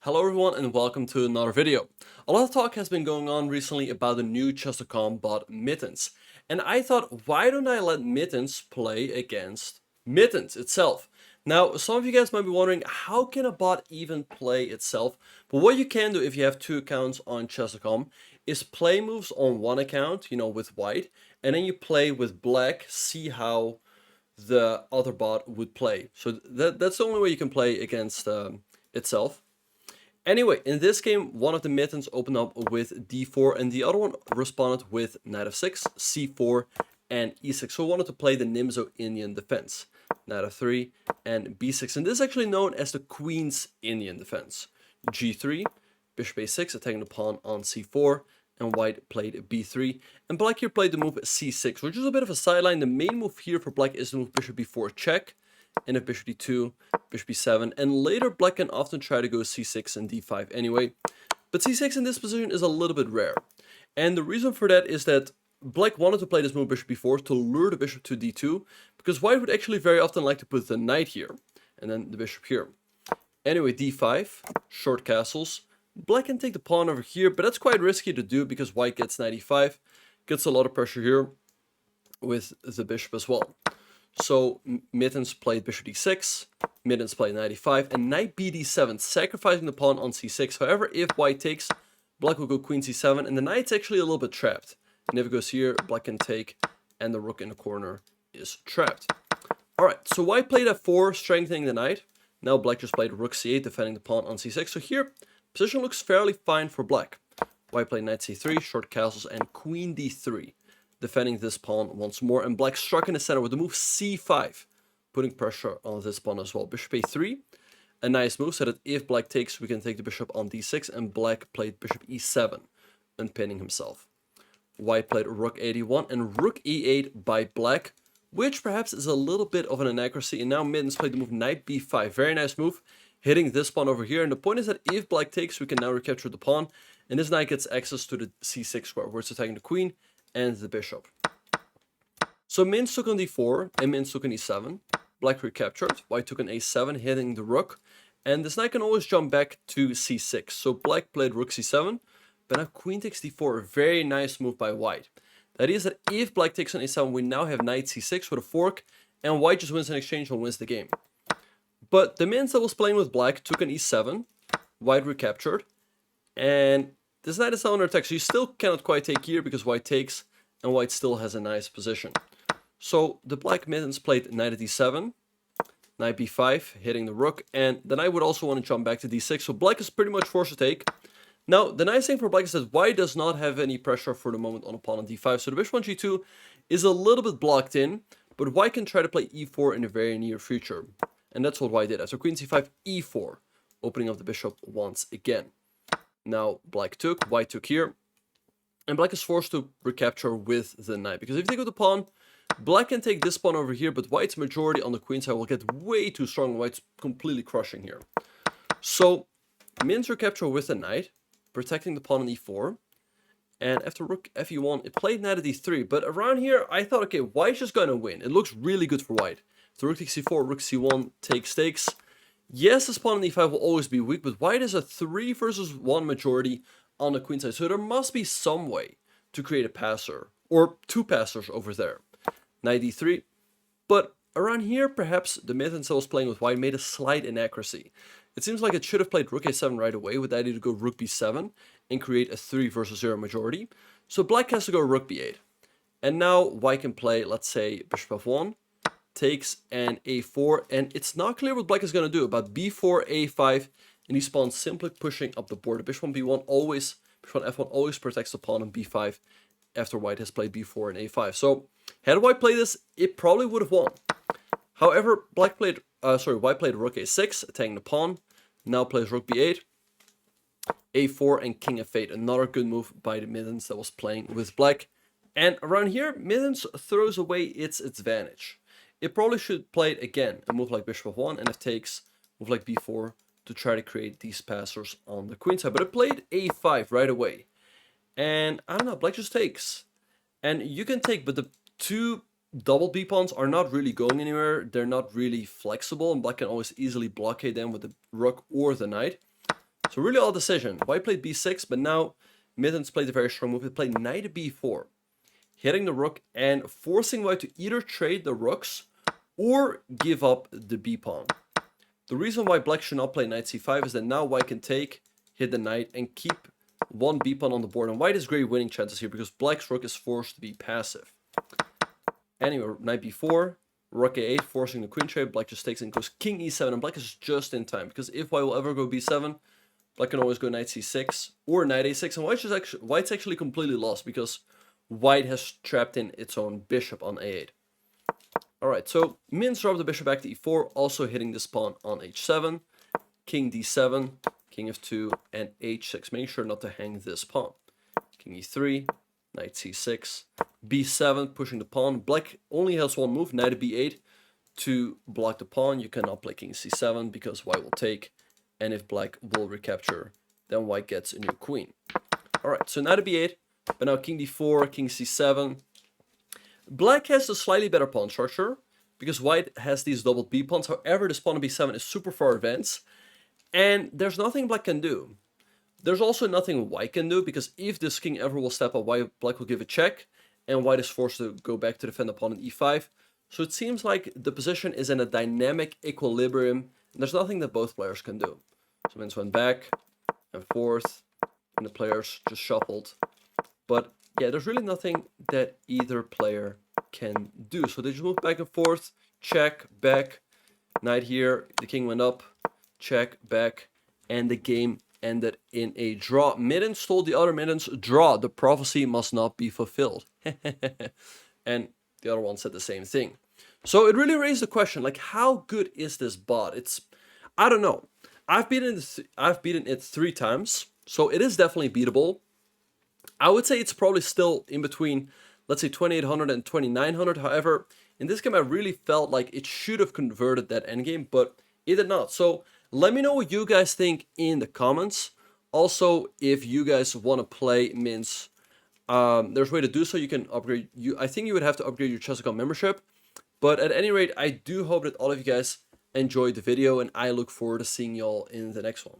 Hello everyone and welcome to another video. A lot of talk has been going on recently about the new Chess.com bot Mittens. And I thought, why don't I let Mittens play against Mittens itself? Now, some of you guys might be wondering, how can a bot even play itself? But what you can do if you have two accounts on Chess.com is play moves on one account, with white, and then you play with black, see how the other bot would play. So that's the only way you can play against itself. Anyway, in this game, one of the Mittens opened up with d4 and the other one responded with knight f6, c4, and e6. So I wanted to play the Nimzo Indian defense. Knight f3 and b6. And this is actually known as the Queen's Indian defense. g3, bishop a6, attacking the pawn on c4, and white played b3. And black here played the move c6, which is a bit of a sideline. The main move here for black is the move bishop b4 check. And if bishop d2, bishop b7, and later black can often try to go c6 and d5 anyway. But c6 in this position is a little bit rare. And the reason for that is that black wanted to play this move bishop b4 to lure the bishop to d2, because white would actually very often like to put the knight here, and then the bishop here. Anyway, d5, short castles. Black can take the pawn over here, but that's quite risky to do because white gets knight e5, gets a lot of pressure here with the bishop as well. So Mittens played bishop d6, Mittens played knight e5, and knight bd7, sacrificing the pawn on c6. However, if white takes, black will go queen c7, and the knight's actually a little bit trapped. And if it goes here, black can take, and the rook in the corner is trapped. Alright, so white played f4, strengthening the knight. Now black just played rook c8, defending the pawn on c6. So here, position looks fairly fine for black. White played knight c3, short castles, and queen d3. Defending this pawn once more, and black struck in the center with the move c5, putting pressure on this pawn as well. Bishop a3, a nice move, so that if black takes, we can take the bishop on d6, and black played bishop e7, unpinning himself. White played rook a1 and rook e8 by black, which perhaps is a little bit of an inaccuracy, and now Mittens played the move knight b5. Very nice move, hitting this pawn over here, and the point is that if black takes, we can now recapture the pawn, and this knight gets access to the c6 square, where it's attacking the queen and the bishop. So Mittens took on d4 and Mittens took on e7. Black recaptured. White took on a7, hitting the rook. And this knight can always jump back to c6. So black played rook c7, but now queen takes d4. A very nice move by white. The idea is that if black takes on a7, we now have knight c6 with a fork, and white just wins an exchange and wins the game. But the Mittens that was playing with black took on e7. White recaptured. And this knight is now under attack, so you still cannot quite take here because white takes, and white still has a nice position. So the black Mittens played knight at d7, knight b5, hitting the rook, and the knight would also want to jump back to d6, so black is pretty much forced to take. Now, the nice thing for black is that white does not have any pressure for the moment on a pawn on d5, so the bishop on g2 is a little bit blocked in, but white can try to play e4 in the very near future. And that's what white did. After queen c5, e4, opening up the bishop once again. Now black took, white took here, and black is forced to recapture with the knight. Because if you take with the pawn, black can take this pawn over here, but white's majority on the queen side will get way too strong. White's completely crushing here. So Mittens recapture with the knight, protecting the pawn on e4. And after rook fe1, it played knight at d3. But around here, I thought, okay, white's just going to win. It looks really good for white. So rook takes c4, rook c1 takes. Yes, this pawn on e5 will always be weak, but white has a 3 versus 1 majority on the queen side. So there must be some way to create a passer, or two passers over there. Knight d3. But around here, perhaps the Mittens that was playing with white made a slight inaccuracy. It seems like it should have played rook a7 right away with the idea to go rook b7 and create a 3 versus 0 majority. So black has to go rook b8. And now white can play, let's say, bishop f1. Takes and a4, and it's not clear what black is going to do about b4, a5, and these pawns simply pushing up the board. The bishop on b1 always, bishop on f1 always protects the pawn on b5 after white has played b4 and a5. So had white played this, it probably would have won. However, white played rook a6, attacking the pawn. Now plays rook b8, a4, and king f8. Another good move by the Mittens that was playing with black. And around here, Mittens throws away its advantage. It probably should play it again, a move like bishop f1, and if takes, move like b4 to try to create these passers on the queen side. But it played a5 right away. And I don't know, black just takes. And you can take, but the two double b pawns are not really going anywhere. They're not really flexible, and black can always easily blockade them with the rook or the knight. So So really odd decision. White played b6, but now Mittens played a very strong move. He played knight b4, hitting the rook and forcing white to either trade the rooks or give up the b-pawn. The reason why black should not play knight c5 is that now white can take, hit the knight, and keep one b-pawn on the board. And white has great winning chances here because black's rook is forced to be passive. Anyway, knight b4, rook a8, forcing the queen trade. Black just takes and goes king e7, and black is just in time because if white will ever go b7, black can always go knight c6 or knight a6, and white's actually completely lost because white has trapped in its own bishop on a8. Alright, so Mittens dropped the bishop back to e4, also hitting this pawn on h7, king d7, king f2, and h6. Make sure not to hang this pawn. King e3, knight c6, b7, pushing the pawn. Black only has one move, knight b8, to block the pawn. You cannot play king c7 because white will take, and if black will recapture, then white gets a new queen. Alright, so knight b8, but now king d4, king c7. Black has a slightly better pawn structure because white has these doubled b-pawns. However, this pawn on b7 is super far advanced, and there's nothing black can do. There's also nothing white can do because if this king ever will step up, black will give a check, and white is forced to go back to defend the pawn in e5. So it seems like the position is in a dynamic equilibrium, and there's nothing that both players can do. So Mittens went back and forth, and the players just shuffled. But yeah, there's really nothing that either player can do. So they just move back and forth, check, back, knight here, the king went up, check, back, and the game ended in a draw. Mittens told the other Mittens, draw, the prophecy must not be fulfilled. And the other one said the same thing. So it really raised the question, like, how good is this bot? I don't know. I've beaten it 3 times, so it is definitely beatable. I would say it's probably still in between, let's say 2800 and 2900. However, in this game, I really felt like it should have converted that endgame, but it did not. So let me know what you guys think in the comments. Also, if you guys want to play Mittens, there's a way to do so. You can upgrade. I think you would have to upgrade your Chess.com membership. But at any rate, I do hope that all of you guys enjoyed the video, and I look forward to seeing y'all in the next one.